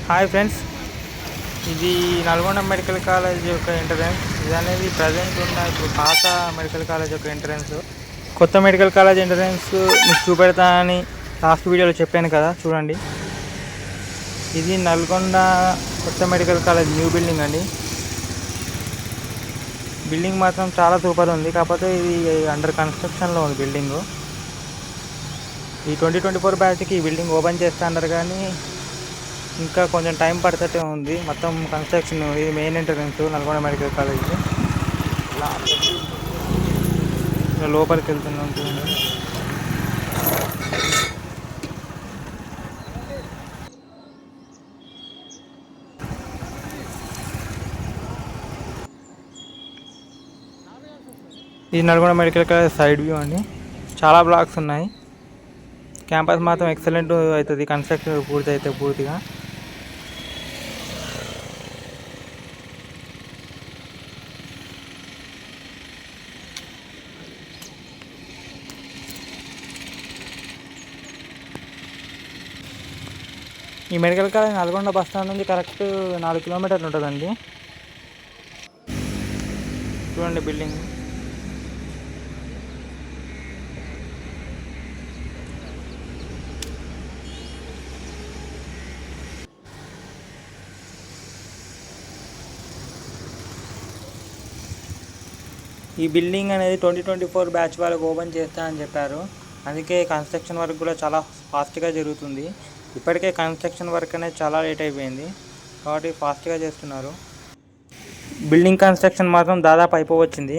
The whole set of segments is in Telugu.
హాయ్ ఫ్రెండ్స్, ఇది నల్గొండ మెడికల్ కాలేజ్ యొక్క ఎంట్రన్స్. ఇది అనేది ప్రజెంట్ ఉన్న ఇప్పుడు పాత మెడికల్ కాలేజ్ యొక్క ఎంట్రన్స్. కొత్త మెడికల్ కాలేజ్ ఎంట్రన్స్ మీకు చూపెడతా అని లాస్ట్ వీడియోలో చెప్పాను కదా, చూడండి. ఇది నల్గొండ కొత్త మెడికల్ కాలేజ్ న్యూ బిల్డింగ్ అండి. బిల్డింగ్ మాత్రం చాలా సూపర్ ఉంది, కాకపోతే ఇది అండర్ కన్స్ట్రక్షన్లో ఉంది బిల్డింగు. ఈ 2024 బ్యాచ్కి ఈ బిల్డింగ్ ఓపెన్ చేస్తా అన్నారు, కానీ ఇంకా కొంచెం టైం పడుతూనే ఉంది. మొత్తం కన్స్ట్రక్షన్. ఇది main entrance Nalgonda medical college. లోపలికి వెళ్తున్నాం చూడండి. ఇది Nalgonda medical college side view అండి. చాలా బ్లాక్స్ ఉన్నాయి. క్యాంపస్ మాత్రం ఎక్సలెంట్ అవుతుంది కన్స్ట్రక్షన్ పూర్తి అయితే పూర్తిగా. ఈ medical college Nalgonda bus stand నుంచి కరెక్ట్ 4 కిలోమీటర్లు ఉంటుందండి. చూడండి బిల్డింగ్. ఈ బిల్డింగ్ అనేది 2024 బ్యాచ్ వాళ్ళకి ఓపెన్ చేస్తా అని చెప్పారు. అందుకే కన్స్ట్రక్షన్ వర్క్ కూడా చాలా ఫాస్ట్గా జరుగుతుంది. ఇప్పటికే కన్స్ట్రక్షన్ వర్క్ అనేది చాలా లేట్ అయిపోయింది, కాబట్టి ఫాస్ట్గా చేస్తున్నారు. బిల్డింగ్ కన్స్ట్రక్షన్ మాత్రం దాదాపు అయిపోవచ్చింది.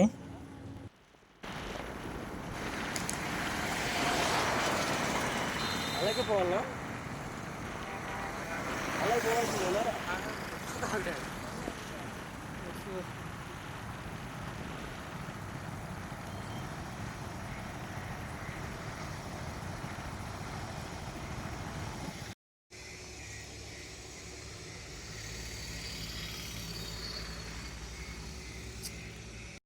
అలాగే